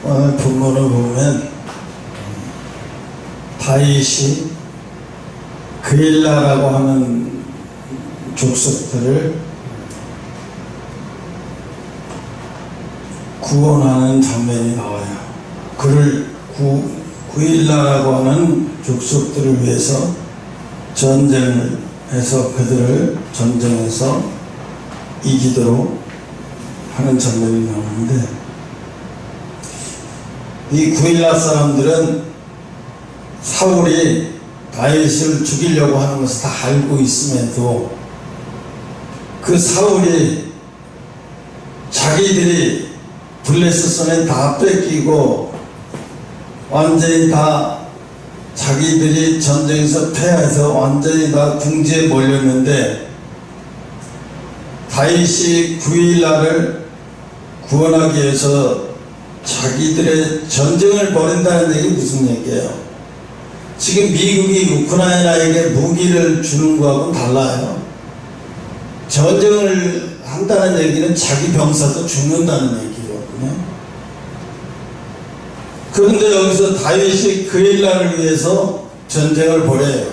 오늘 본문을 보면 다윗이 그일라라고 하는 족속들을 구원하는 장면이 나와요. 그를 그일라라고 하는 족속들을 위해서 전쟁을 해서 그들을 전쟁에서 이기도록 하는 장면이 나오는데, 이 그일라 사람들은 사울이 다윗을 죽이려고 하는 것을 다 알고 있음에도 그 사울이 자기들이 블레셋 손에 다 뺏기고 완전히 다 자기들이 전쟁에서 패해서 완전히 다 궁지에 몰렸는데, 다윗이 그일라를 구원하기 위해서 자기들의 전쟁을 벌인다는 얘기 무슨 얘기예요? 지금 미국이 우크라이나에게 무기를 주는 거하고는 달라요. 전쟁을 한다는 얘기는 자기 병사도 죽는다는 얘기거든요. 그런데 여기서 다윗이 그일라를 위해서 전쟁을 벌여요.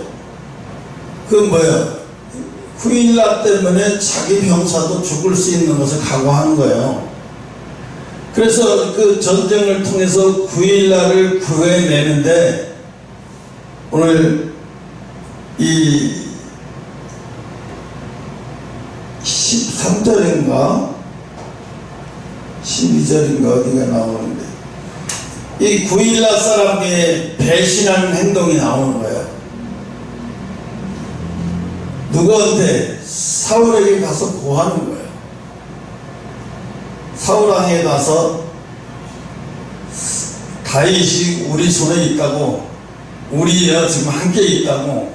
그건 뭐예요? 그일라 때문에 자기 병사도 죽을 수 있는 것을 각오하는 거예요. 그래서 그 전쟁을 통해서 그일라를 구해내는데, 오늘 이 13절인가 12절인가 어디가 나오는데, 이 그일라 사람의 배신하는 행동이 나오는 거예요. 누구한테? 사울에게 가서 고하는 거예요. 사울왕에 가서 다윗이 우리 손에 있다고, 우리야 지금 함께 있다고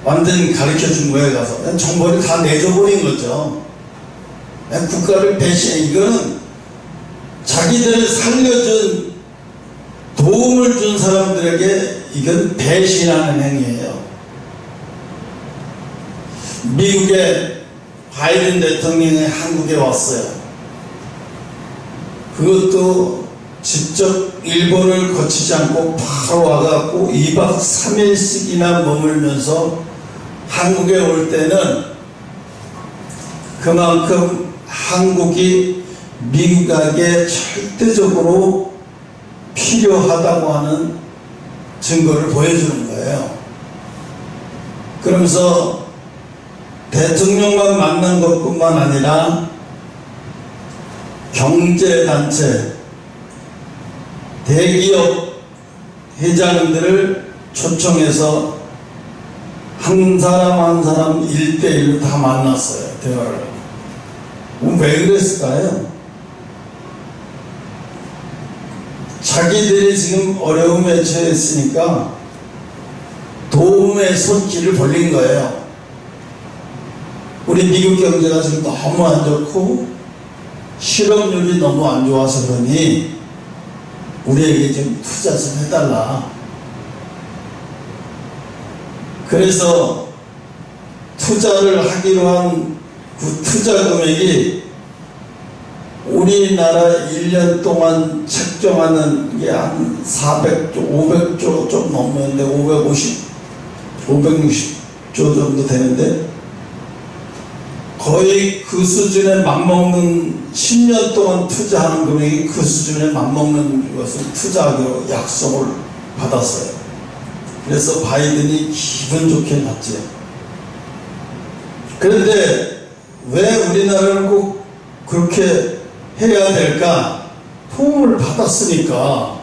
완전히 가르쳐준 거에 가서 정보를 다 내줘버린 거죠. 국가를 배신해. 이거는 자기들을 살려준, 도움을 준 사람들에게 이건 배신하는 행위예요. 미국의 바이든 대통령이 한국에 왔어요. 그것도 직접 일본을 거치지 않고 바로 와갖고 2박 3일씩이나 머물면서 한국에 올 때는 그만큼 한국이 미국에게 절대적으로 필요하다고 하는 증거를 보여주는 거예요. 그러면서 대통령만 만난 것뿐만 아니라 경제단체, 대기업 회장들을 초청해서 한 사람 한 사람 1대1로 다 만났어요. 대화를 하고. 왜 그랬을까요? 자기들이 지금 어려움에 처했으니까 도움의 손길을 벌린 거예요. 우리 미국 경제가 지금 너무 안 좋고 실업률이 너무 안 좋아서 그러니 우리에게 좀 투자 좀 해달라. 그래서 투자를 하기로 한 그 투자 금액이 우리나라 1년 동안 책정하는 게 한 400조, 500조 좀 넘는데 560조 정도 되는데, 거의 그 수준에 맞먹는, 10년 동안 투자하는 금액이 그 수준에 맞먹는 것을 투자하기로 약속을 받았어요. 그래서 바이든이 기분 좋게 갔죠. 그런데 왜 우리나라는 꼭 그렇게 해야 될까? 도움을 받았으니까.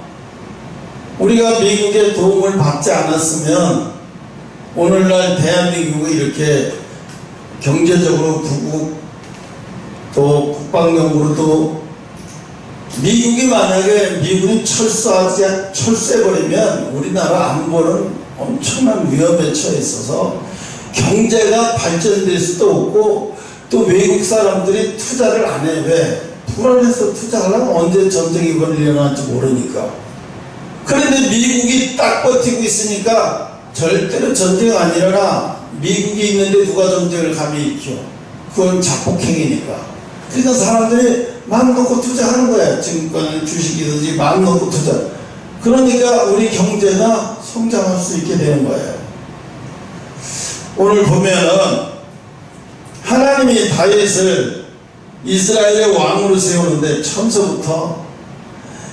우리가 미국의 도움을 받지 않았으면 오늘날 대한민국이 이렇게 경제적으로 부국, 또 국방력으로도, 미국이 만약에 미군이 철수해버리면 우리나라 안보는 엄청난 위험에 처해 있어서 경제가 발전될 수도 없고, 또 외국 사람들이 투자를 안 해. 왜? 불안해서 투자하려면 언제 전쟁이 일어날지 모르니까. 그런데 미국이 딱 버티고 있으니까 절대로 전쟁 안 일어나. 미국이 있는데 누가 전쟁을 감히 일으켜? 그건 자폭행위니까. 그러니까 사람들이 마음 놓고 투자하는 거야. 증권, 주식이든지 마음 놓고 투자. 그러니까 우리 경제가 성장할 수 있게 되는 거예요. 오늘 보면은 하나님이 다윗을 이스라엘의 왕으로 세우는데 처음서부터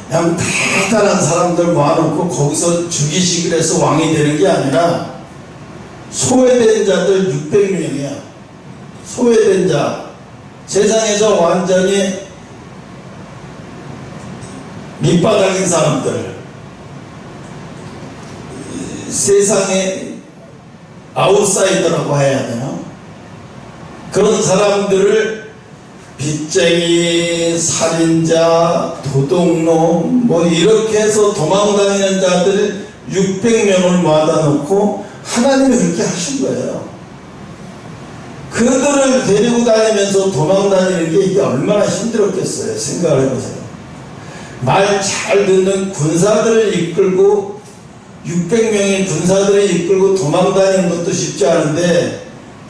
그냥 대단한 사람들 모아놓고 거기서 죽이시기로 해서 왕이 되는 게 아니라 소외된 자들 600명이야. 소외된 자, 세상에서 완전히 밑바닥인 사람들, 세상의 아웃사이더라고 해야 되나? 그런 사람들을 빚쟁이, 살인자, 도둑놈 뭐 이렇게 해서 도망다니는 자들을 600명을 모아다 놓고 하나님이 그렇게 하신 거예요. 그들을 데리고 다니면서 도망다니는 게 이게 얼마나 힘들었겠어요. 생각을 해보세요. 말 잘 듣는 군사들을 이끌고 600명의 군사들을 이끌고 도망다니는 것도 쉽지 않은데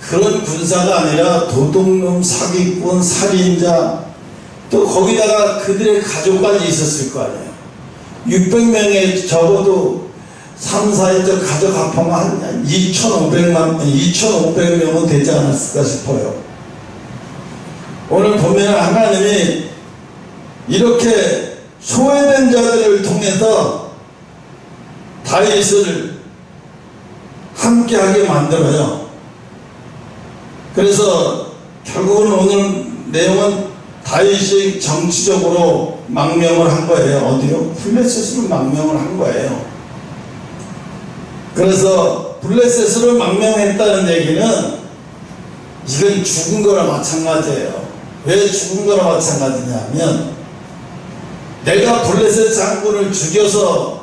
그런 군사가 아니라 도둑놈, 사기꾼, 살인자 또 거기다가 그들의 가족까지 있었을 거 아니에요. 600명에 적어도 3, 4일째 가족 합하면 한 2,500명은 되지 않았을까 싶어요. 오늘 보면 하나님이 이렇게 소외된 자들을 통해서 다윗을 함께하게 만들어요. 그래서 결국은 오늘 내용은 다윗이 정치적으로 망명을 한 거예요. 어디요? 블레셋으로 망명을 한 거예요. 그래서 블레셋으로 망명했다는 얘기는 이건 죽은 거나 마찬가지예요. 왜 죽은 거나 마찬가지냐면 내가 블레셋 장군을 죽여서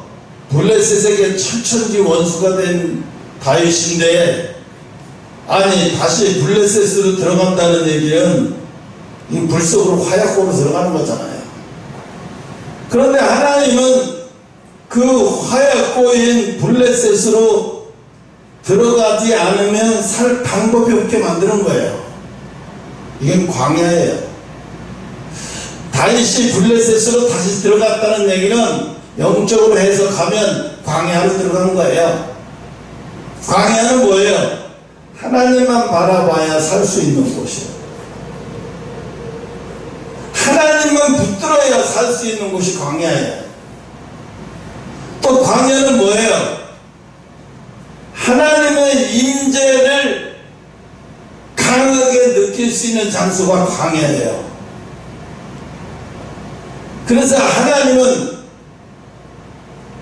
블레셋에게 철천지 원수가 된 다윗인데 아니 다시 블레셋으로 들어간다는 얘기는 이 불 속으로 화약고로 들어가는 거잖아요. 그런데 하나님은 그 화약고인 블레셋으로 들어가지 않으면 살 방법이 없게 만드는 거예요. 이건 광야예요. 다윗이 블레셋으로 다시 들어갔다는 얘기는 영적으로 해석하면 광야로 들어간 거예요. 광야는 뭐예요? 하나님만 바라봐야 살 수 있는 곳이에요. 하나님만 붙들어야 살 수 있는 곳이 광야예요. 또 광야는 뭐예요? 하나님의 임재를 강하게 느낄 수 있는 장소가 광야예요. 그래서 하나님은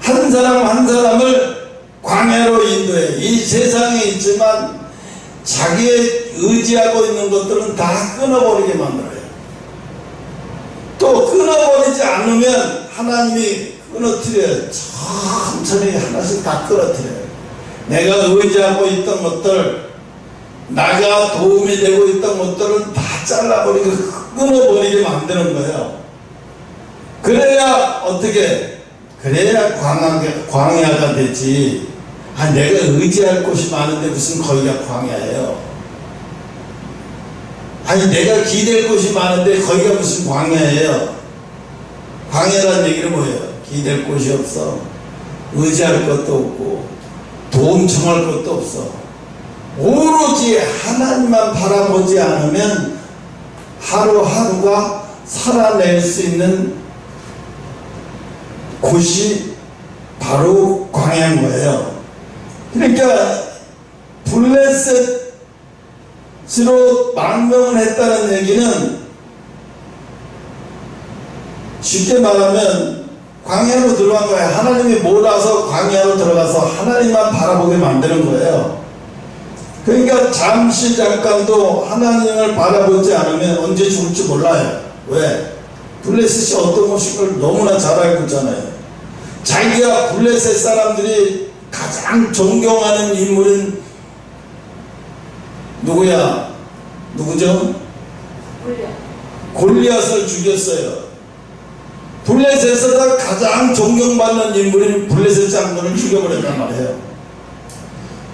한 사람 한 사람을 광야로 인도해. 이 세상에 있지만 자기의 의지하고 있는 것들은 다 끊어버리게 만들어요. 또 끊어버리지 않으면 하나님이 끊어뜨려요. 천천히 하나씩 다 끊어뜨려요. 내가 의지하고 있던 것들, 나가 도움이 되고 있던 것들은 다 잘라버리고 끊어버리게 만드는 거예요. 그래야 어떻게? 그래야 광야가 되지. 아, 내가 의지할 곳이 많은데 무슨 거기가 광야예요? 아니, 내가 기댈 곳이 많은데 거기가 무슨 광야예요? 광야라는 얘기는 뭐예요? 기댈 곳이 없어. 의지할 것도 없고 도움 청할 것도 없어. 오로지 하나님만 바라보지 않으면 하루하루가 살아낼 수 있는 곳이 바로 광야인 거예요. 그러니까 블레셋으로 망명을 했다는 얘기는 쉽게 말하면 광야로 들어간 거예요. 하나님이 몰아서 광야로 들어가서 하나님만 바라보게 만드는 거예요. 그러니까 잠깐도 하나님을 바라보지 않으면 언제 죽을지 몰라요. 왜? 블레셋이 어떤 곳인걸 너무나 잘 알고 있잖아요. 자기가 블레셋 사람들이 가장 존경하는 인물은 누구야? 누구죠? 골리앗을 죽였어요. 블레셋에서 가장 존경받는 인물인 블레셋 장군을 죽여버렸단 말이에요.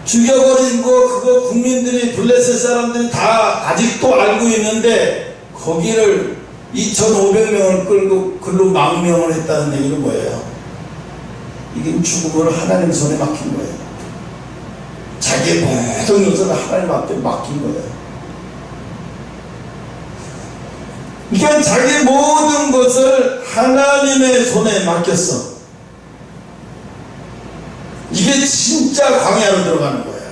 죽여버린 거 그거 국민들이 블레셋 사람들이 다 아직도 알고 있는데 거기를 2,500명을 끌고 글로 망명을 했다는 얘기는 뭐예요? 이게 죽음을 하나님 손에 맡긴 거예요. 자기의 모든 것을 하나님 앞에 맡긴 거예요. 그러니까 자기 모든 것을 하나님의 손에 맡겼어. 이게 진짜 광야로 들어가는 거예요.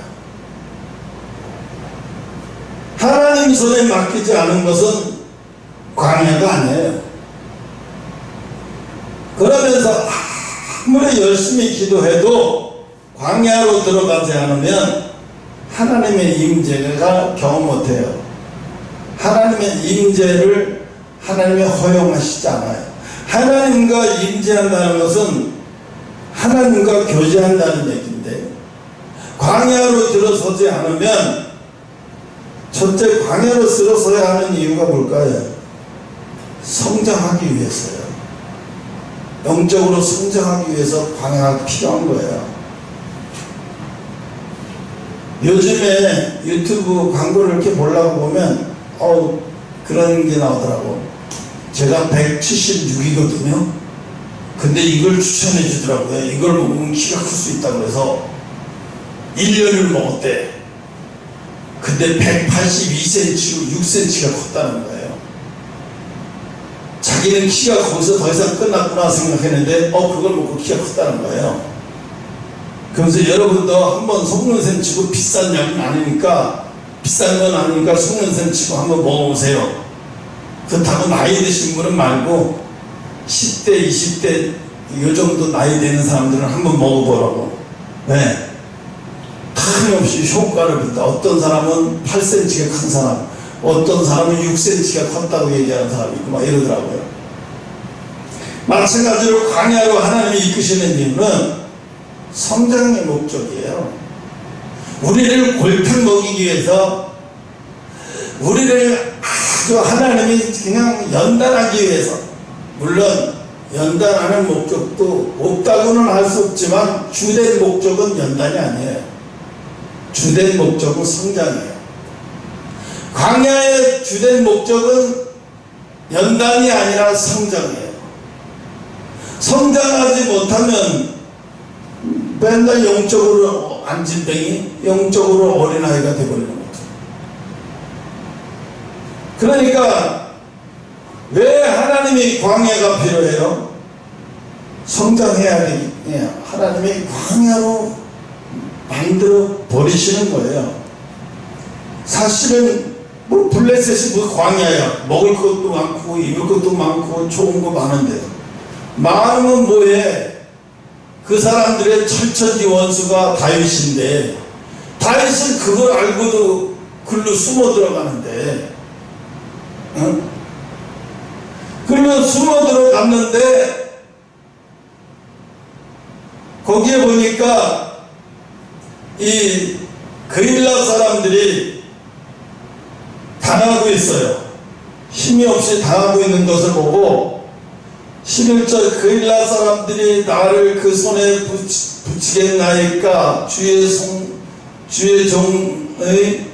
하나님 손에 맡기지 않은 것은 광야가 아니에요. 그러면서 아무리 열심히 기도해도 광야로 들어가지 않으면 하나님의 임재가 경험 못해요. 하나님의 임재를 하나님이 허용하시지 않아요. 하나님과 임재한다는 것은 하나님과 교제한다는 얘기인데, 광야로 들어서지 않으면, 첫째 광야로 들어서야 하는 이유가 뭘까요? 성장하기 위해서요. 영적으로 성장하기 위해서 광야가 필요한 거예요. 요즘에 유튜브 광고를 이렇게 보려고 보면 그런 게 나오더라고. 제가 176이거든요. 근데 이걸 추천해 주더라고요. 이걸 먹으면 키가 클 수 있다고 그래서 1년을 먹었대. 근데 182cm로 6cm가 컸다는 거예요. 자기는 키가 거기서 더 이상 끝났구나 생각했는데 그걸 먹고 키가 컸다는 거예요. 그래서 여러분도 한번 속눈썹 치고 비싼 약은 아니니까, 비싼 건 아니니까 속눈썹 치고 한번 먹어보세요. 그렇다고 나이 드신 분은 말고 10대, 20대 이 정도 나이 되는 사람들은 한번 먹어보라고. 네. 틀림없이 효과를 본다. 어떤 사람은 8cm가 큰 사람, 어떤 사람은 6cm가 컸다고 얘기하는 사람이 있고 막 이러더라고요. 마찬가지로 광야로 하나님이 이끄시는 이유는 성장의 목적이에요. 우리를 골탕 먹이기 위해서, 우리를 아주 하나님이 그냥 연단하기 위해서, 물론 연단하는 목적도 없다고는 할 수 없지만 주된 목적은 연단이 아니에요. 주된 목적은 성장이에요. 광야의 주된 목적은 연단이 아니라 성장이에요. 성장하지 못하면 맨날 영적으로 안진뱅이, 영적으로 어린아이가 되어버리는 거죠. 그러니까 왜 하나님이 광야가 필요해요? 성장해야 되겠네요. 하나님이 광야로 만들어 버리시는 거예요. 사실은 뭐 블레셋이 뭐 광야야. 먹을 것도 많고 입을 것도 많고 좋은 거 많은데, 많으면 뭐해? 그 사람들의 철천지 원수가 다윗인데, 다윗은 그걸 알고도 글로 숨어 들어가는데, 응? 그러면 숨어 들어갔는데 거기에 보니까 이 그릴라 사람들이 당하고 있어요. 힘이 없이 당하고 있는 것을 보고 11절 그릴라 사람들이 나를 그 손에 붙이겠나이까 주의 종의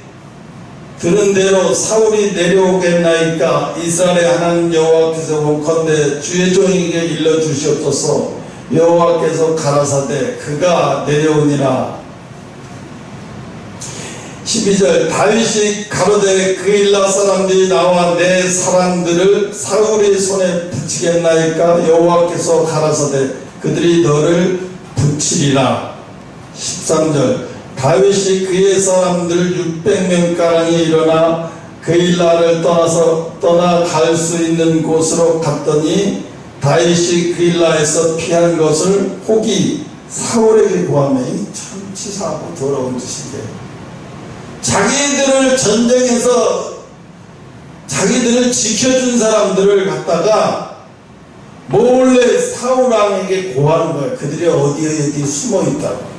들은 대로 사울이 내려오겠나이까 이스라엘의 하나님 여호와께서 원컨대 주의 종에게 일러주시옵소서. 여호와께서 가라사대 그가 내려오니라. 12절 다윗이 가로되 그일라 사람들이 나와 내 사람들을 사울의 손에 붙이겠나이까 여호와께서 가라사대 그들이 너를 붙이리라. 13절 다윗이 그의 사람들 600명가량이 일어나 그일라를 떠나 갈 수 있는 곳으로 갔더니 다윗이 그일라에서 피한 것을 혹이 사울에게 구하며 참 치사하고 더러운 짓인데, 자기들을 전쟁에서 자기들을 지켜준 사람들을 갖다가 몰래 사울 왕에게 고하는 거예요. 그들이 어디 숨어 있다고.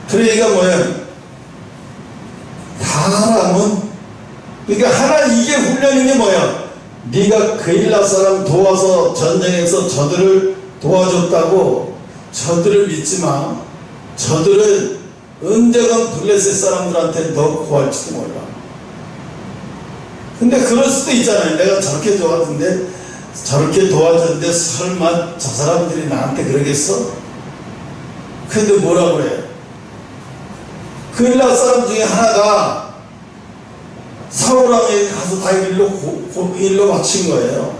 그러니까 뭐예요? 사람은, 그러니까 이게 훈련인 게 뭐야? 네가 그일라 사람 도와서 전쟁에서 저들을 도와줬다고 저들을 믿지 마. 저들은 언젠간 블레셋 사람들한테 너 구할지도 몰라. 근데 그럴 수도 있잖아요. 내가 저렇게 도와줬는데, 저렇게 도와줬는데 설마 저 사람들이 나한테 그러겠어? 근데 뭐라고 그래? 그 일라 사람 중에 하나가 사울왕에게 가서 다 일로 바친 거예요.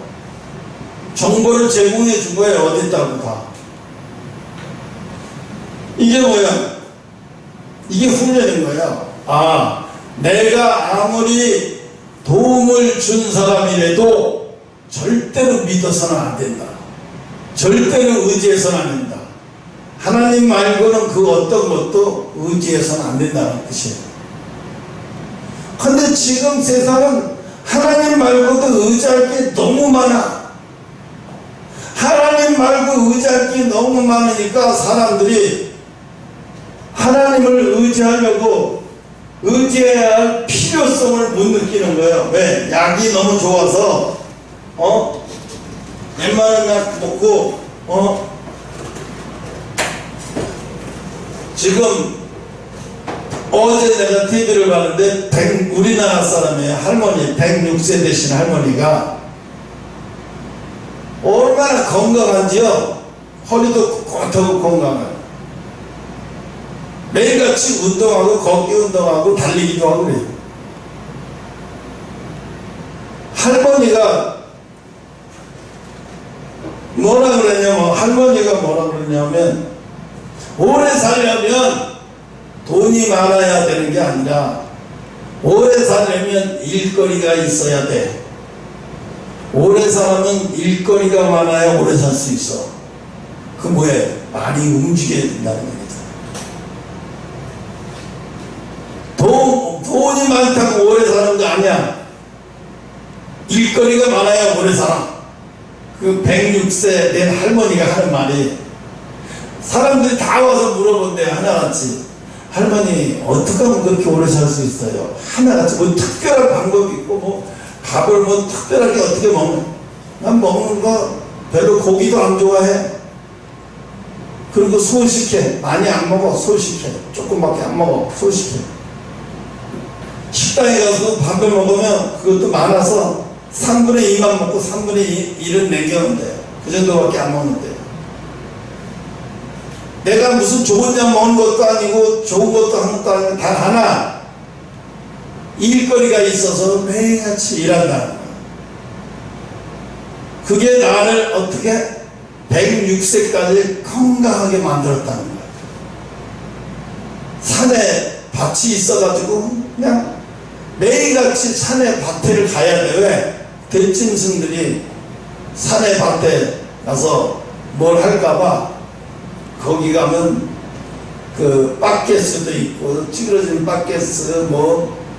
정보를 제공해 준 거예요. 어디 있다고 다. 이게 뭐야? 이게 훈련인 거야. 아, 내가 아무리 도움을 준 사람이라도 절대로 믿어서는 안 된다. 절대로 의지해서는 안 된다. 하나님 말고는 그 어떤 것도 의지해서는 안 된다는 뜻이에요. 근데 지금 세상은 하나님 말고도 의지할 게 너무 많아. 하나님 말고 의지할 게 너무 많으니까 사람들이 하나님을 의지하려고 의지해야 할 필요성을 못 느끼는 거예요. 왜? 약이 너무 좋아서 웬만한 약 먹고 지금 어제 내가 TV를 봤는데 우리나라 사람의 할머니 106세 되신 할머니가 얼마나 건강한지요. 허리도 꼿하고 건강해요. 매일같이 운동하고 걷기 운동하고 달리기도 하고 그래요. 할머니가 뭐라 그러냐면, 할머니가 뭐라 그러냐면, 오래 살려면 돈이 많아야 되는 게 아니라 오래 살려면 일거리가 있어야 돼. 오래 살면 일거리가 많아야 오래 살 수 있어. 그 뭐예요? 많이 움직여야 된다는 얘기죠. 돈이 많다고 오래 사는 거 아니야. 일거리가 많아야 오래 살아. 그 106세 된 할머니가 하는 말이, 사람들이 다 와서 물어본대. 하나같이, 할머니 어떻게 하면 그렇게 오래 살 수 있어요? 하나같이 뭐 특별한 방법이 있고, 뭐 밥을 뭐 특별하게 어떻게 먹는, 난 먹는 거 별로 고기도 안 좋아해. 그리고 소식해. 많이 안 먹어. 소식해. 조금밖에 안 먹어. 소식해. 식당에 가서 밥을 먹으면 그것도 많아서 3분의 2만 먹고 3분의 1은 남겨놓으면 돼요. 그 정도밖에 안 먹는데요. 내가 무슨 좋은 약 먹는 것도 아니고 좋은 것도 한 것도 아니고 단 하나, 일거리가 있어서 매일같이 일한다는 거예요. 그게 나를 어떻게 106세까지 건강하게 만들었다는 거예요. 산에 밭이 있어가지고 그냥 매일같이 산에 밭을 가야 돼. 왜? 대짐승들이 산에 밭에 가서 뭘 할까봐 거기 가면 그 바켓스도 있고 찌그러진 바켓스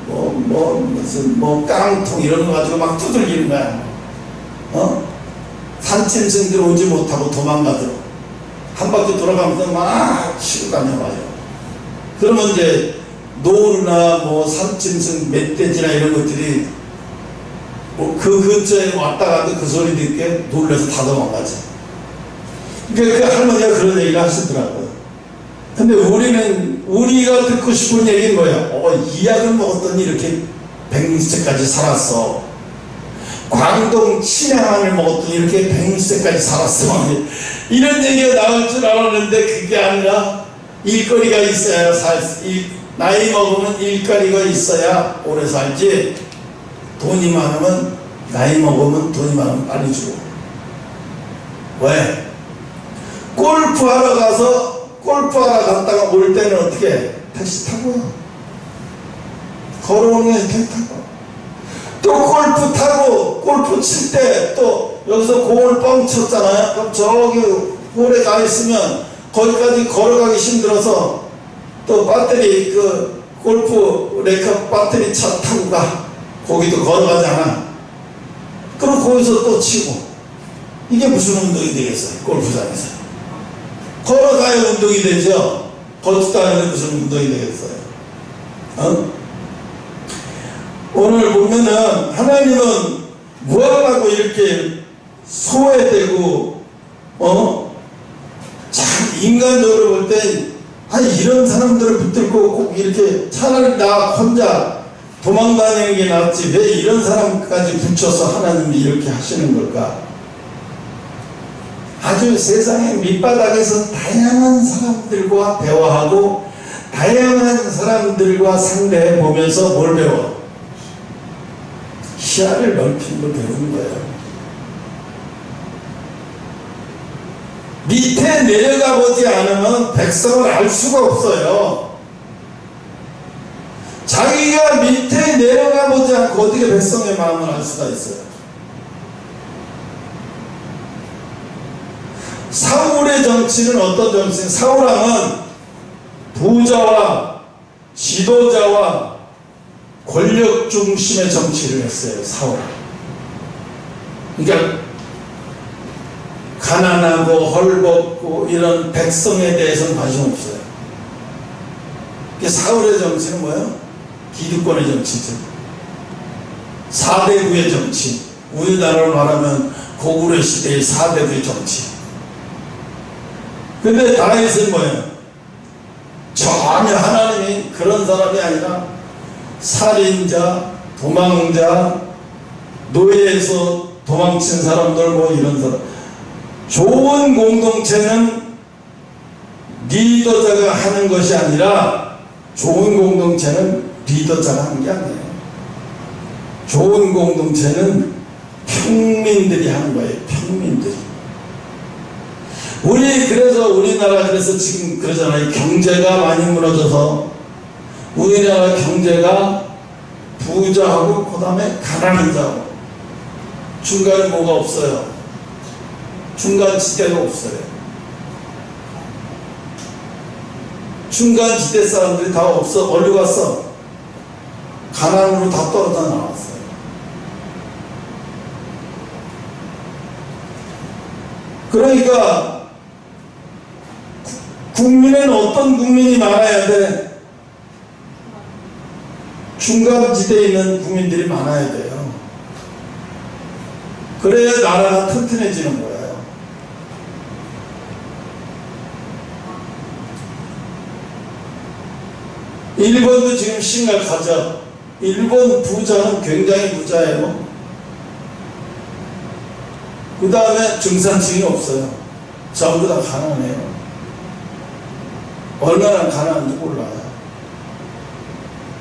무슨 깡통 이런 거 가지고 막 두들기는 거야. 산짐승들이 오지 못하고 도망가도록 한 바퀴 돌아가면서 막 치고 다녀봐요. 그러면 이제 노루나 뭐 산짐승, 멧돼지나 이런 것들이 뭐 그 근처에 왔다 가도 그 소리 듣게 놀라서 다 도망가지. 그러니까 그 할머니가 그런 얘기를 하시더라고요. 근데 우리가 듣고 싶은 얘기는 뭐야? 이 약을 먹었더니 이렇게 100세까지 살았어. 광동 침향을 먹었더니 이렇게 100세까지 살았어. 이런 얘기가 나올 줄 알았는데 그게 아니라 일거리가 있어야 나이 먹으면 일거리가 있어야 오래 살지, 돈이 많으면 나이 먹으면 돈이 많으면 빨리 죽어. 왜? 골프하러 갔다가 올 때는 어떻게 해? 택시 타고요. 걸어오는 게 택시 타고. 또 골프 칠 때 또 여기서 공을 뻥 쳤잖아요. 그럼 저기 홀에 가 있으면 거기까지 걸어가기 힘들어서 또 배터리 그 골프 레카 배터리 차 타고 가. 거기도 걸어가잖아. 그럼 거기서 또 치고. 이게 무슨 운동이 되겠어요? 골프장에서. 걸어가야 운동이 되죠. 걷지도 않는데 무슨 운동이 되겠어요? 오늘 보면은 하나님은 뭐하라고 이렇게 소외되고 참 인간적으로 볼 때 이런 사람들을 붙들고 꼭 이렇게 차라리 나 혼자 도망다니는 게 낫지 왜 이런 사람까지 붙여서 하나님이 이렇게 하시는 걸까? 아주 세상의 밑바닥에서 다양한 사람들과 대화하고 다양한 사람들과 상대해 보면서 뭘 배워? 시야를 넓히는 걸 배우는 거예요. 밑에 내려가 보지 않으면 백성을 알 수가 없어요. 자기가 밑에 내려가 보지 않고 어떻게 백성의 마음을 알 수가 있어요? 사울의 정치는 어떤 정치는 사울왕은 부자와 지도자와 권력 중심의 정치를 했어요. 사울. 그러니까 가난하고 헐벗고 이런 백성에 대해서는 관심 없어요. 사울의 정치는 뭐예요? 기득권의 정치죠. 4대부의 정치. 우리나라로 말하면 고구려 시대의 4대부의 정치. 근데 다윗은 뭐예요? 전혀 하나님이 그런 사람이 아니라 살인자, 도망자, 노예에서 도망친 사람들 뭐 이런 사람. 좋은 공동체는 리더자가 하는 것이 아니라 좋은 공동체는 리더자가 하는 게 아니에요. 좋은 공동체는 평민들이 하는 거예요. 평민들이. 우리나라 그래서 지금 그러잖아요. 경제가 많이 무너져서 우리나라 경제가 부자하고 그 다음에 가난한 자하고 중간에 뭐가 없어요. 중간 지대가 없어요. 중간 지대 사람들이 다 없어. 어디 갔어? 가난으로 다 떨어져 나왔어요. 그러니까 국민은 어떤 국민이 많아야 돼? 중간 지대에 있는 국민들이 많아야 돼요. 그래야 나라가 튼튼해지는 거예요. 일본도 지금 심각하죠. 일본 부자는 굉장히 부자예요. 그 다음에 중산층이 없어요. 전부 다 가난해요. 얼마나 가난한지 몰라요.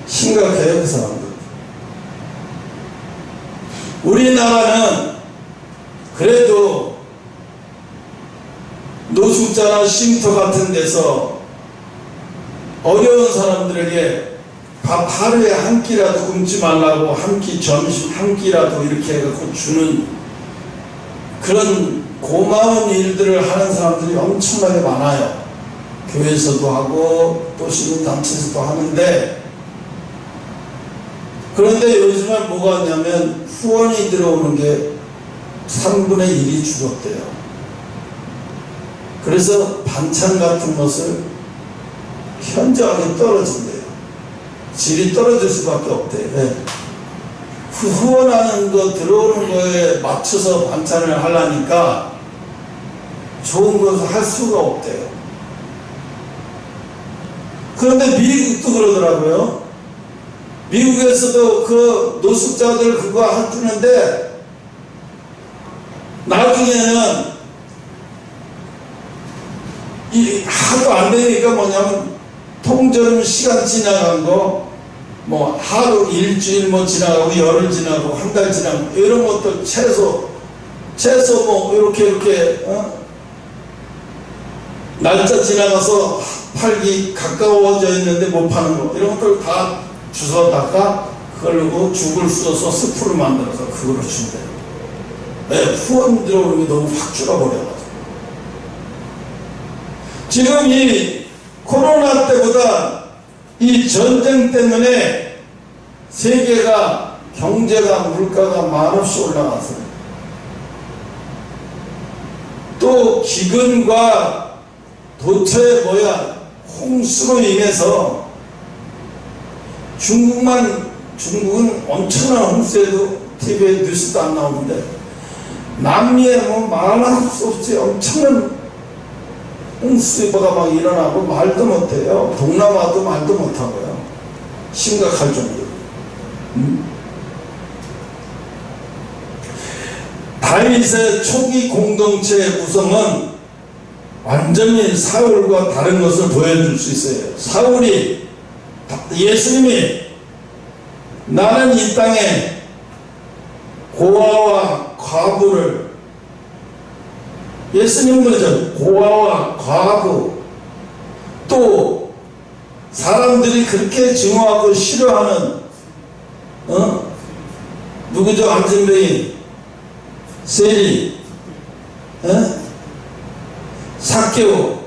심각해요, 그 사람들. 우리나라는 그래도 노숙자나 쉼터 같은 데서 어려운 사람들에게 밥 하루에 한 끼라도 굶지 말라고 한 끼 점심 한 끼라도 이렇게 해갖고 주는 그런 고마운 일들을 하는 사람들이 엄청나게 많아요. 교회에서도 하고 또 시민단체에서도 하는데, 그런데 요즘은 뭐가 있냐면 후원이 들어오는 게 3분의 1이 줄었대요. 그래서 반찬 같은 것을 현저하게 떨어진대요. 질이 떨어질 수밖에 없대요. 네. 후원하는 거 들어오는 거에 맞춰서 반찬을 하려니까 좋은 것을 할 수가 없대요. 그런데 미국도 그러더라고요. 미국에서도 그 노숙자들 그거 해주는데 나중에는 이 하도 안 되니까 뭐냐면 통저름 시간 지나간 거 뭐 하루 일주일 뭐 지나가고 열흘 지나고 한 달 지나고 이런 것들 최소 뭐 이렇게 날짜 지나가서 팔기 가까워져 있는데 못 파는 거 이런 것들 다 주워다가 그걸로 죽을 써서 스프를 만들어서 그걸로 준대요. 네, 후원 들어오는 게 너무 확 줄어버려가지고 지금 이 코로나 때보다 이 전쟁 때문에 세계가 경제가 물가가 말없이 올라갔어요. 또 기근과 도처의 홍수로 인해서 중국은 엄청난 홍수에도 TV에 뉴스도 안 나오는데 남미에 뭐 말할 수 없이 엄청난 홍수가 막 일어나고 말도 못해요. 동남아도 말도 못하고요. 심각할 정도로. 다윗의 초기 공동체의 구성은 완전히 사울과 다른 것을 보여줄 수 있어요. 사울이, 예수님이 나는 이 땅에 고아와 과부를, 예수님 그러죠. 고아와 과부, 또 사람들이 그렇게 증오하고 싫어하는 누구죠? 안진뱅이, 세리, 삭개오,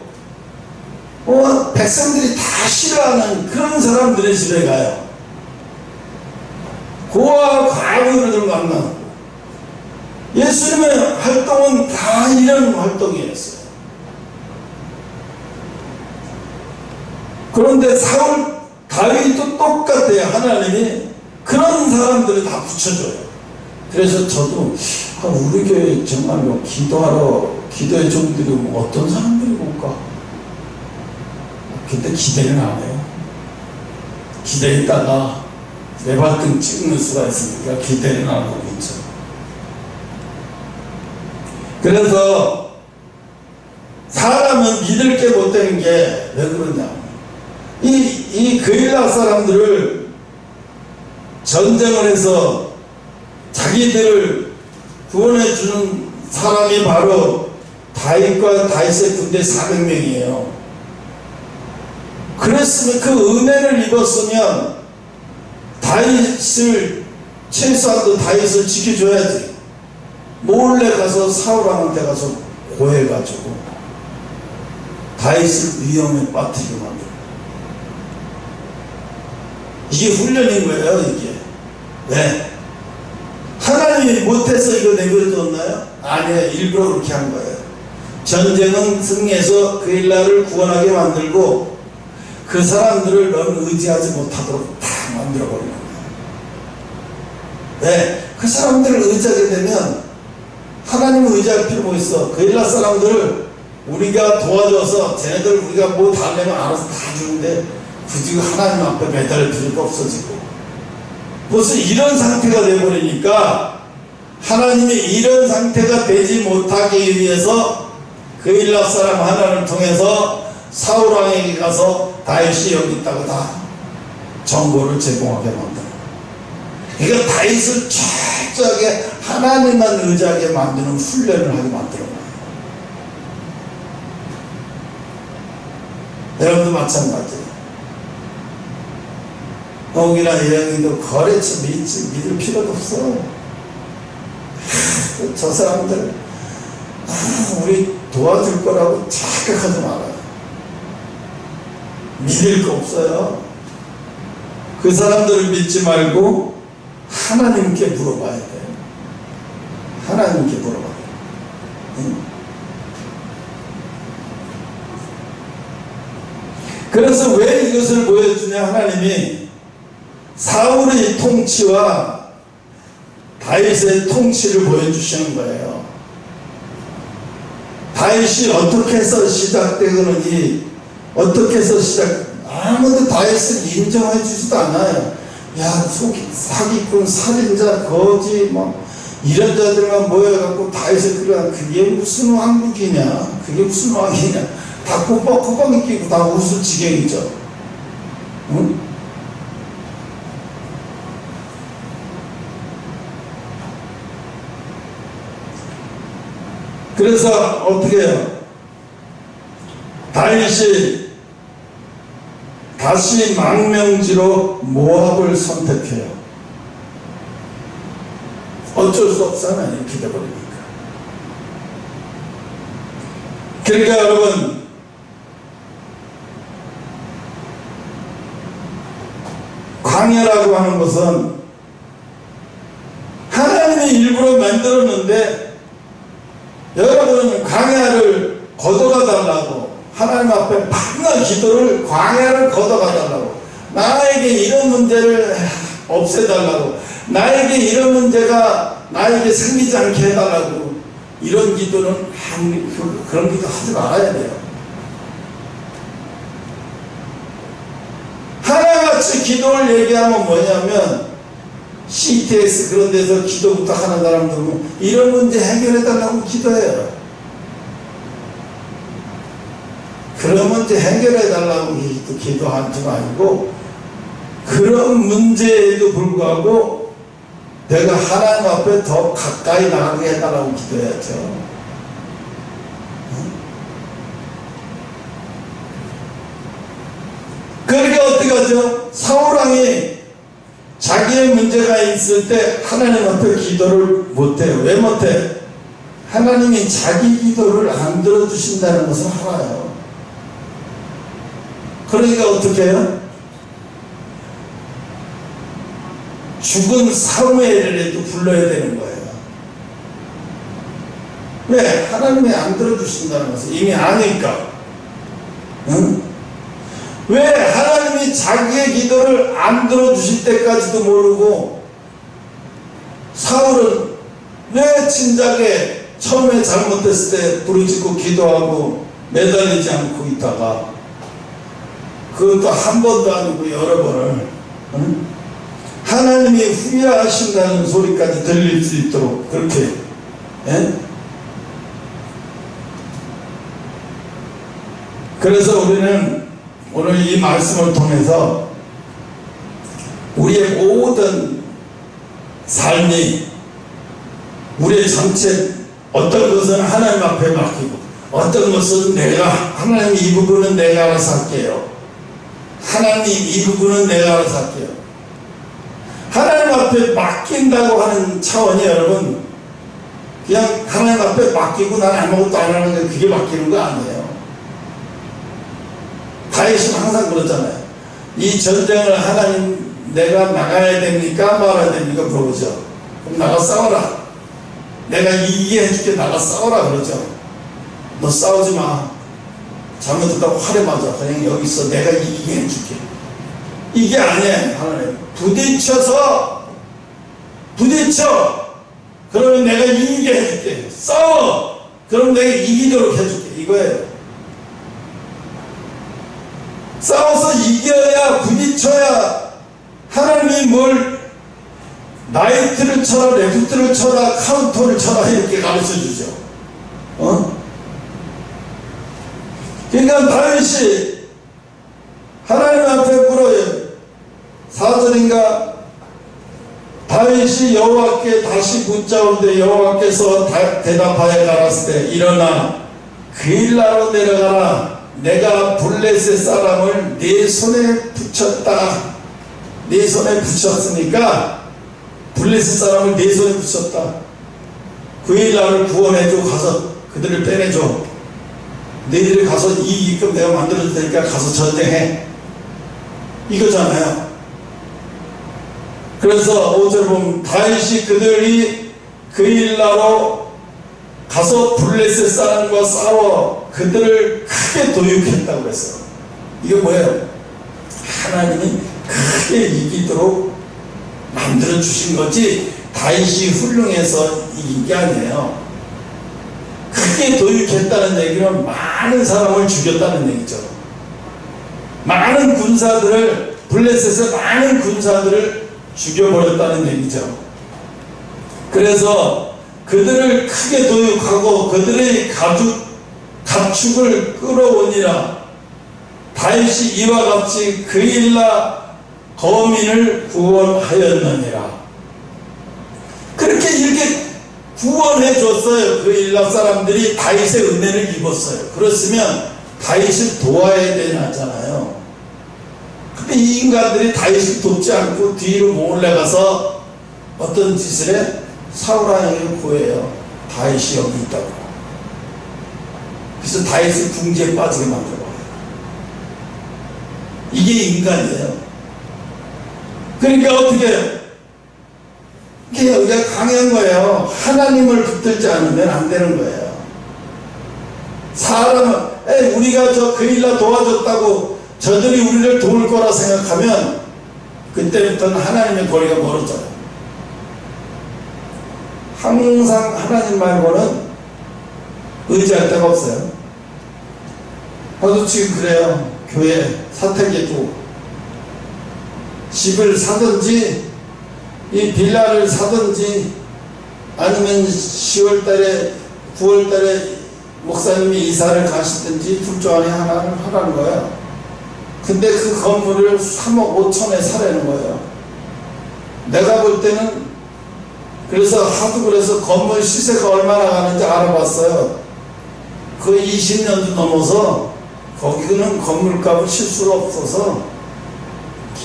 백성들이 다 싫어하는 그런 사람들의 집에 가요. 고아와 과부를 만나고, 예수님의 활동은 다 이런 활동이었어요. 그런데 다윗도 똑같아요. 하나님이 그런 사람들을 다 붙여줘요. 그래서 저도 우리 교회 정말로 기도의 종들이 어떤 사람들이 올까? 근데 기대는 안 해요. 기대했다가 내 발등 찍는 수가 있으니까 기대는 안 하고 있죠. 그래서 사람은 믿을 게 못 되는 게 왜 그러냐? 이 그일라 사람들을 전쟁을 해서 자기들을 구원해 주는 사람이 바로 다윗과 다윗의 군대 400명이에요. 그랬으면, 그 은혜를 입었으면 최소한도 다윗을 지켜줘야지. 몰래 가서 사울왕한테 가서 고해가지고 다윗을 위험에 빠뜨리게 만들어. 이게 훈련인 거예요. 이게 왜? 하나님이 못해서 이거 내버려뒀나요? 아니에요. 일부러 그렇게 한 거예요. 전쟁은 승리해서 그일라를 구원하게 만들고 그 사람들을 넌 의지하지 못하도록 다 만들어버리는 거예요. 왜? 그 사람들을 의지하게 되면 하나님을 의지할 필요가 있어. 그일라 사람들을 우리가 도와줘서 쟤네들 우리가 뭐 달래면 알아서 다 주는데 굳이 하나님 앞에 매달릴 필요가 없어지고, 벌써 이런 상태가 되어버리니까 하나님이 이런 상태가 되지 못하기 위해서 그일라 사람 하나를 통해서 사울왕에게 가서 다윗이 여기 있다고 다 정보를 제공하게 만들어. 그러니까 다윗을 철저하게 하나님만 의지하게 만드는 훈련을 하게 만들어. 여러분도 마찬가지예요. 홍이나 예영이도 거래처 믿을 필요도 없어. 저 사람들 우리 도와줄 거라고 착각하지 말아요. 믿을 거 없어요. 그 사람들을 믿지 말고 하나님께 물어봐야 돼요. 하나님께 물어봐야 돼요. 그래서 왜 이것을 보여주냐? 하나님이 사울의 통치와 다윗의 통치를 보여주시는 거예요. 다윗이 어떻게 해서 시작되는지, 어떻게 해서 아무도 다윗을 인정해 주지도 않아요. 야, 사기꾼, 살인자, 거지, 이런 자들만 모여갖고 다윗을 끌어간, 그게 무슨 왕국이냐? 그게 무슨 왕이냐? 다 꾸벅꾸벅 끼고 다 웃을 지경이죠. 응? 그래서 어떻게 해요? 다윗이 다시 망명지로 모압을 선택해요. 어쩔 수 없잖아요. 이렇게 돼버리니까. 그러니까 여러분, 광야라고 하는 것은 하나님이 일부러 만들었는데, 여러분은 광야를 걷어가 달라고, 하나님 앞에 밤낮 기도를, 광야를 걷어가 달라고, 나에게 이런 문제를 없애달라고, 나에게 이런 문제가 나에게 생기지 않게 해달라고, 이런 기도는 그런 기도 하지 말아야 돼요. 하나같이 기도를 얘기하면 뭐냐면, CTS 그런 데서 기도 부탁하는 사람들은 이런 문제 해결해달라고 기도해요. 그런 문제 해결해달라고 기도한 줄 아니고, 그런 문제에도 불구하고 내가 하나님 앞에 더 가까이 나가게 해달라고 기도해야죠. 그러니까 어떻게 하죠? 사울왕이 자기의 문제가 있을 때 하나님 앞에 기도를 못해요. 왜 못해? 하나님이 자기 기도를 안 들어주신다는 것을 알아요. 그러니까 어떻게 해요? 죽은 사무엘을 불러야 되는 거예요. 왜? 하나님이 안 들어주신다는 것을 이미 아니까. 응? 왜 하나님이 자기의 기도를 안 들어주실 때까지도 모르고 사울은 왜 진작에 처음에 잘못했을 때 부르짖고 기도하고 매달리지 않고 있다가 그것도 한 번도 아니고 여러 번을, 응? 하나님이 후회하신다는 소리까지 들릴 수 있도록 그렇게, 예? 그래서 우리는 오늘 이 말씀을 통해서 우리의 모든 삶이, 우리의 전체 어떤 것은 하나님 앞에 맡기고 어떤 것은 내가, 하나님 이 부분은 내가 알아서 할게요. 하나님 이 부분은 내가 알아서 할게요. 하나님 앞에 맡긴다고 하는 차원이 여러분 그냥 하나님 앞에 맡기고 난 아무것도 안 하는 게 그게 맡기는 거 아니에요. 다윗은 항상 그러잖아요. 이 전쟁을 하나님 내가 나가야 됩니까 말아야 됩니까 물어보죠. 그럼 나가 싸워라. 내가 이기게 해줄게. 나가 싸워라 그러죠. 너 싸우지 마. 잘못했다고 화를 맞아. 그냥 여기 있어. 내가 이기게 해줄게. 이게 아니에요. 하나님 부딪혀. 그러면 내가 이기게 해줄게. 싸워. 그럼 내가 이기도록 해줄게. 이거예요. 싸워서 이겨야, 부딪혀야 하나님이 뭘 나이트를 쳐라, 레프트를 쳐라, 카운터를 쳐라 이렇게 가르쳐주죠. 그러니까 다윗이 하나님 앞에 물어요. 4절인가 다윗이 여호와께 다시 묻자오되 여호와께서 대답하여 가라사대 일어나 그일라로 내려가라. 내가 블레셋 사람을 네 손에 붙였다. 네 손에 붙였으니까 블레셋 사람을 네 손에 붙였다. 그일라를 구원해줘. 가서 그들을 빼내줘. 너희들이 가서 이기끔 내가 만들어줄 테니까 가서 전쟁해. 이거잖아요. 그래서 5절 보면 다윗이 그들이 그일라로 가서 블레셋 사람과 싸워 그들을 크게 도륙했다고 했어요. 이게 뭐예요? 하나님이 크게 이기도록 만들어 주신 거지 다윗이 훌륭해서 이긴 게 아니에요. 크게 도륙했다는 얘기는 많은 사람을 죽였다는 얘기죠. 많은 군사들을, 블레셋의 많은 군사들을 죽여버렸다는 얘기죠. 그래서 그들을 크게 도륙하고 그들의 가축을 끌어오니라. 다윗이 이와 같이 그일라 거민을 구원하였느니라. 그렇게 이렇게 구원해 줬어요. 그일라 사람들이 다윗의 은혜를 입었어요. 그렇으면 다윗을 도와야 되잖아요. 근데 이 인간들이 다윗을 돕지 않고 뒤로 몰래 가서 어떤 짓을 해? 사울왕에게 구해요. 다윗이 여기 있다고. 그래서 다윗을 궁지에 빠지게 만들어요. 이게 인간이에요. 그러니까 어떻게 해요? 이게 여기가 강한 거예요. 하나님을 붙들지 않으면 안 되는 거예요. 사람은 우리가 저 그일라 도와줬다고 저들이 우리를 도울 거라 생각하면 그때부터는 하나님의 거리가 멀어져요. 항상 하나님 말고는 의지할 데가 없어요. 저도 지금 그래요. 교회 사택에 또 집을 사든지 이 빌라를 사든지 아니면 10월달에 9월달에 목사님이 이사를 가시든지 둘 중 안에 하나를 하라는 거예요. 근데 그 건물을 3억 5천에 사라는 거예요. 내가 볼 때는 그래서 하도 그래서 건물 시세가 얼마나 가는지 알아봤어요. 그 20년도 넘어서 거기는 건물값을 칠 수가 없어서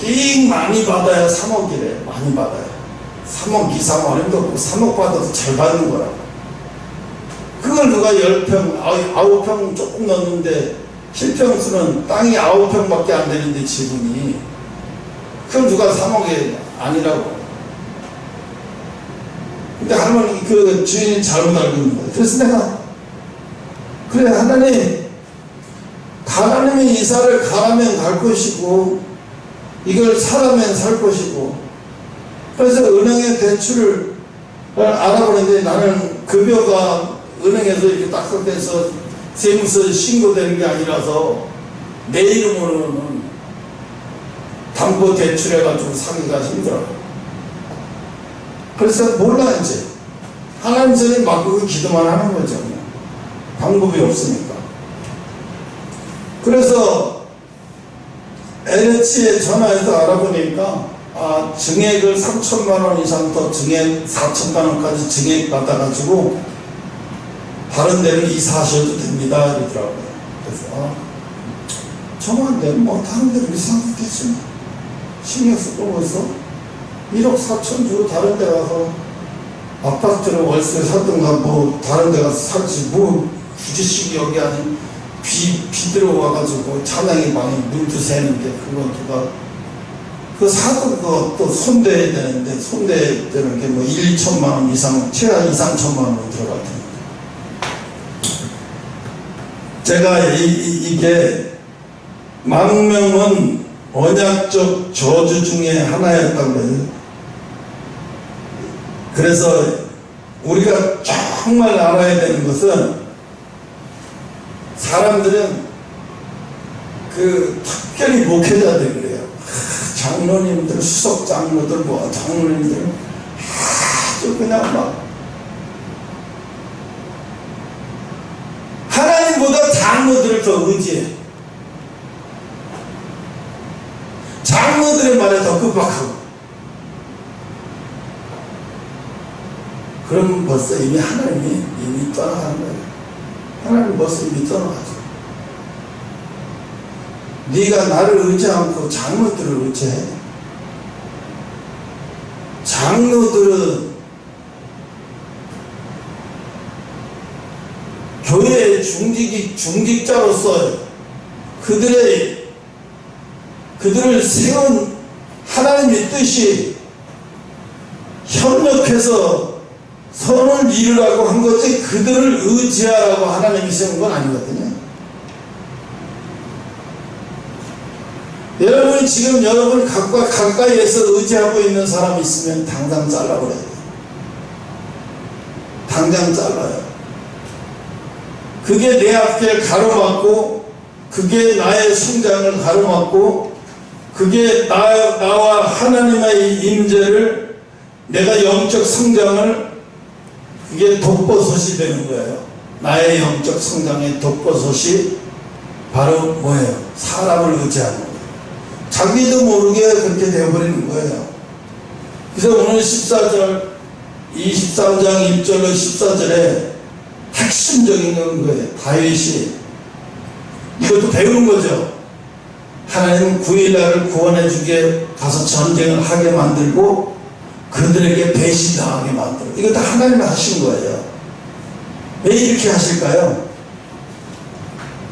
꽤 많이 받아야 3억이래. 많이 받아요. 3억 이상 어림도 없고 3억 받아도 잘 받는 거라고. 그걸 누가 10평, 9평 조금 넣는데 실평수는 땅이 9평밖에 안 되는데 지분이 그럼 누가 3억이 아니라고. 근데 할머니 그 주인이 잘못 알고 있는 거예요. 그래서 내가 그래 하나님이 이사를 가라면 갈 것이고 이걸 사라면 살 것이고 그래서 은행에 대출을 알아보는데 나는 급여가 은행에서 이렇게 딱딱해서 세무서 신고되는 게 아니라서 내 이름으로는 담보 대출해가지고 사기가 힘들어. 그래서 몰라 이제 하나님 전에 막고 기도만 하는 거죠. 방법이 없으니까. 그래서 LH에 전화해서 알아보니까 증액을 3천만 원 이상 더 증액 4천만 원까지 증액 받아가지고 다른 데는 이사하셔도 됩니다 이러더라고요. 그래서 정말 뭐 다른 데는 이사하면 되지 신경 쓰고 벌써 1억 4천 주고 다른 데 가서 아파트를 월세 사든가 뭐 다른 데 가서 살지 뭐 굳이 여기 아닌 비 들어와가지고 차량이 많이 물도 새는데 그건 누가 그 사도 그거 또 손대야 되는데 손대야 되는 게 뭐 1, 2천만 원 이상 최하 2, 3천만 원 들어갈 텐데 제가 이게 망명은 언약적 저주 중에 하나였다고 해요. 그래서 우리가 정말 알아야 되는 것은 사람들은 그 특별히 목회자들 그래요. 장로님들, 수석 장로들, 뭐 장로님들 아주 그냥 막 하나님보다 장로들을 더 의지해. 장로들의 말에 더 급박하고. 그럼 벌써 이미 하나님이 이미 떠나가는 거예요. 하나님 벌써 이미 떠나가죠. 네가 나를 의지 않고 장로들을 의지해. 장로들은 교회의 중직자로서 그들을 세운 하나님의 뜻이 협력해서 선을 이루라고 한 거지 그들을 의지하라고 하나님이 세운 건 아니거든요. 여러분 지금 여러분 각과 가까이에서 의지하고 있는 사람이 있으면 당장 잘라버려야 돼요. 당장 잘라요. 그게 내 앞길 가로막고 그게 나의 성장을 가로막고 그게 나와 하나님의 임재를 내가 영적 성장을 그게 독버섯이 되는 거예요. 나의 영적 성장의 독버섯이 바로 뭐예요? 사람을 의지하는 거예요. 자기도 모르게 그렇게 되어버리는 거예요. 그래서 오늘 14절 23장 1절로 14절에 핵심적인 건 거예요. 다윗이 이것도 배우는 거죠. 하나님은 9일날을 구원해주게 가서 전쟁을 하게 만들고 그들에게 배신당하게 만들고 이거 다 하나님이 하신 거예요. 왜 이렇게 하실까요?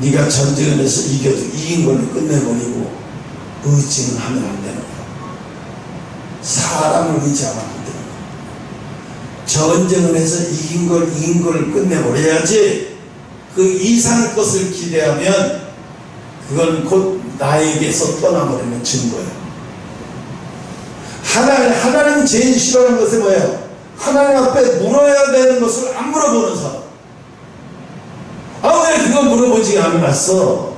네가 전쟁을 해서 이겨도 이긴 걸로 끝내버리고 의지는 하면 안 되는 거야. 사람을 의지하면 안 되는 거야. 전쟁을 해서 이긴 걸 끝내버려야지 그 이상 것을 기대하면 그건 곧 나에게서 떠나버리는 증거예요. 하나님 제일 싫어하는 것은 뭐예요? 하나님 앞에 물어야 되는 것을 안 물어보는 사람. 왜 그거 물어보지 않았어?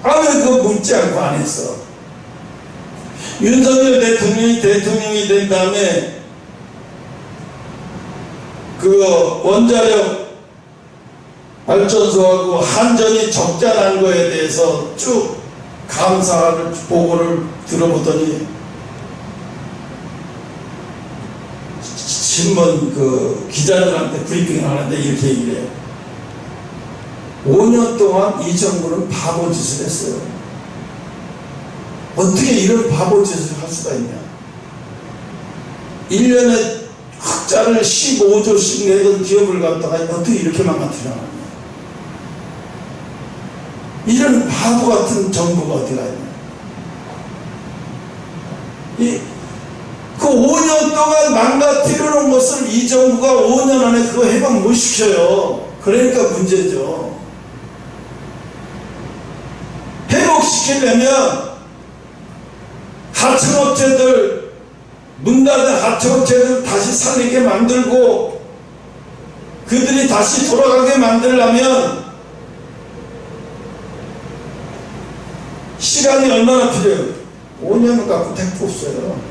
왜 그거 묻지 않고 안 했어? 윤석열 대통령이 된 다음에 그 원자력 발전소하고 한전이 적자 난 거에 대해서 쭉 감사를 보고를 들어보더니 신문 그 기자들한테 브리핑을 하는데 이렇게 얘기를 해요. 5년 동안 이 정부는 바보 짓을 했어요. 어떻게 이런 바보 짓을 할 수가 있냐. 1년에 흑자를 15조씩 내던 기업을 갖다가 어떻게 이렇게 망가뜨려. 이런 바보 같은 정부가 어디가 있냐. 그 5년 동안 망가뜨려 놓은 것을 이 정부가 5년 안에 그거 해방 못 시켜요. 그러니까 문제죠. 회복시키려면 하청업체들, 문 닫은 하청업체들 다시 살리게 만들고 그들이 다시 돌아가게 만들려면 시간이 얼마나 필요해요? 5년은 갖고 택도 없어요.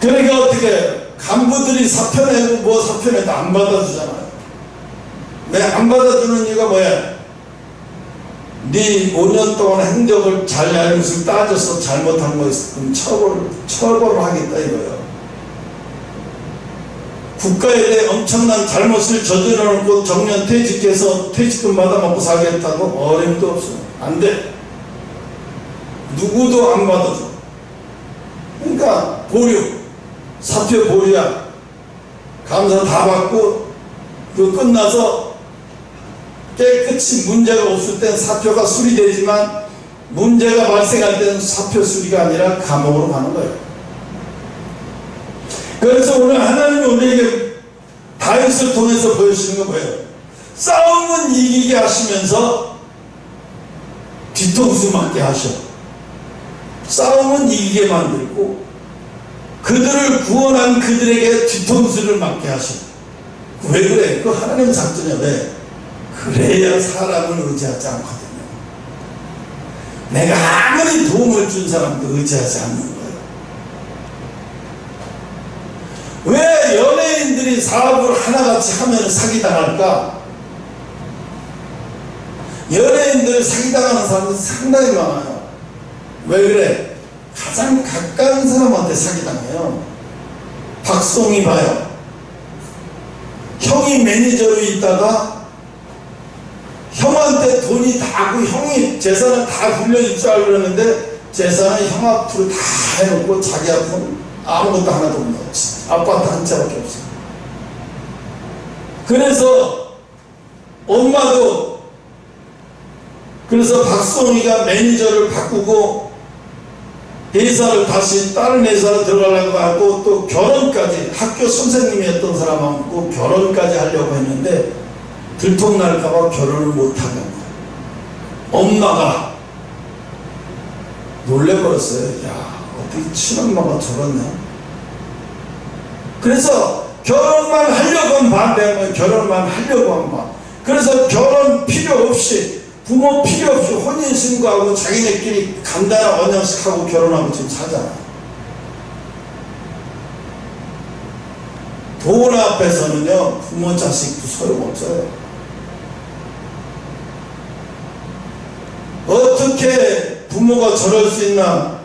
그러니까 어떻게 간부들이 사표 내고 뭐 사표 내도 안 받아주잖아요. 왜 안 받아주는 이유가 뭐야? 네 5년 동안 행적을 잘 알고서 따져서 잘못한 거 있으면 처벌을 하겠다 이거예요. 국가에 대해 엄청난 잘못을 저질러 놓고 정년 퇴직해서 퇴직금 받아먹고 살겠다고? 어림도 없어. 안 돼. 누구도 안 받아줘. 그러니까 보류, 사표 보류야. 감사 다 받고 그 끝나서 깨끗이 문제가 없을 땐 사표가 수리되지만 문제가 발생할 때는 사표 수리가 아니라 감옥으로 가는 거예요. 그래서 오늘 하나님이 우리에게 다윗을 통해서 보여주시는 건 뭐예요? 싸움은 이기게 하시면서 뒤통수 맞게 하셔. 싸움은 이기게 만들고 그들을 구원한 그들에게 뒤통수를 맞게 하셔. 왜 그래? 그 하나님 작전이야. 왜? 그래야 사람을 의지하지 않거든요. 내가 아무리 도움을 준 사람도 의지하지 않는 거예요. 왜 연예인들이 사업을 하나같이 하면 사기당할까? 연예인들 사기당하는 사람들 상당히 많아요. 왜 그래? 가장 가까운 사람한테 사기당해요. 박송이 봐요. 형이 매니저로 있다가 형한테 돈이 다 하고 형이 재산을 다 불려줄 줄 알고 그러는데 재산을 형 앞으로 다 해놓고 자기 앞으로 아무것도 하나도 없는 거지. 아파트 한 채밖에 없어. 그래서 엄마도 그래서 박송이가 매니저를 바꾸고 회사를 다시 다른 회사로 들어가려고 하고 또 결혼까지 학교 선생님이었던 사람하고 결혼까지 하려고 했는데 들통날까봐 결혼을 못하게 한 거예요. 엄마가 놀래버렸어요. 야, 어떻게 친엄마가 저렇냐. 그래서 결혼만 하려고 하면 반대한 거예요. 결혼만 하려고 하면 반. 그래서 결혼 필요 없이 부모 필요 없이 혼인신고하고 자기네끼리 간단한 언양식하고 결혼하고 지금 살잖아. 돈 앞에서는요 부모 자식도 소용없어요. 어떻게 부모가 저럴 수 있나.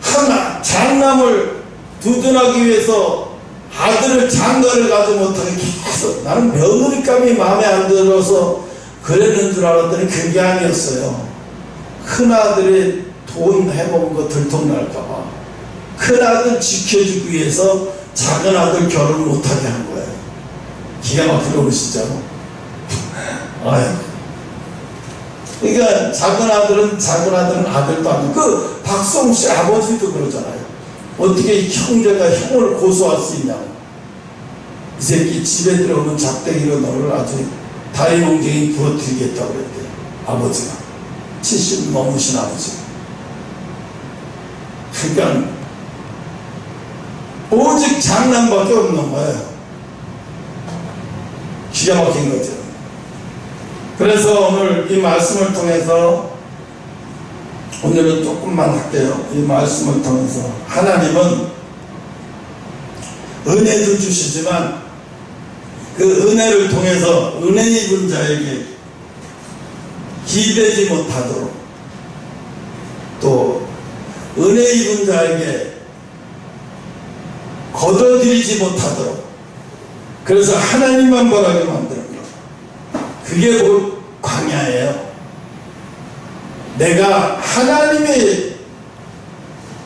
하나 장남을 두둔하기 위해서 아들을 장가를 가지 못하게 계속 나는 며느리감이 마음에 안 들어서 그랬는 줄 알았더니 그게 아니었어요. 큰아들이 돈 해먹은 거 들통날까봐 큰아들 지켜주기 위해서 작은아들 결혼 못하게 한 거예요. 기가 막히게 오시죠. 아유. 그러니까 작은아들은 아들도 아니고 그 박성씨 아버지도 그러잖아요. 어떻게 형제가 형을 고소할 수 있냐고. 이 새끼 집에 들어오면 작대기로 너를 아주 다리 몽둥이 부러뜨리겠다고 그랬대요. 아버지가 70 넘으신 아버지. 그러니까 오직 장난밖에 없는 거예요. 기가 막힌 거죠. 그래서 오늘 이 말씀을 통해서 오늘은 조금만 할게요. 이 말씀을 통해서 하나님은 은혜도 주시지만 그 은혜를 통해서 은혜 입은 자에게 기대지 못하도록, 또 은혜 입은 자에게 거둬들이지 못하도록, 그래서 하나님만 바라게 만드는 것, 그게 곧 광야예요. 내가 하나님의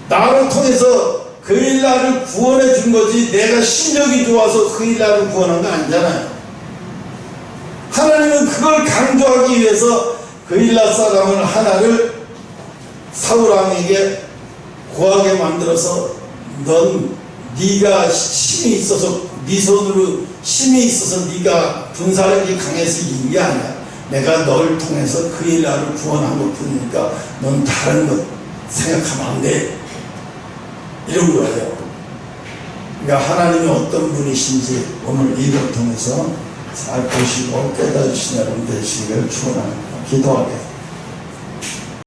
나를 통해서 그 일 나를 구원해 준 거지, 내가 실력이 좋아서 그 일 나를 구원한 거 아니잖아요. 하나님은 그걸 강조하기 위해서 그 일라 사람을 하나를 사울왕에게 고하게 만들어서, 넌 네가 힘이 있어서, 네 손으로 힘이 있어서 네가 군사력이 강해서 이긴 게 아니야. 내가 널 통해서 그 일 나를 구원한 것 뿐이니까 넌 다른 것 생각하면 안 돼, 이런 거예요. 그러니까 하나님이 어떤 분이신지 오늘 이걸 통해서 잘 보시고 깨달으신 여러분 되시기를 축원합니다. 기도하겠습니다.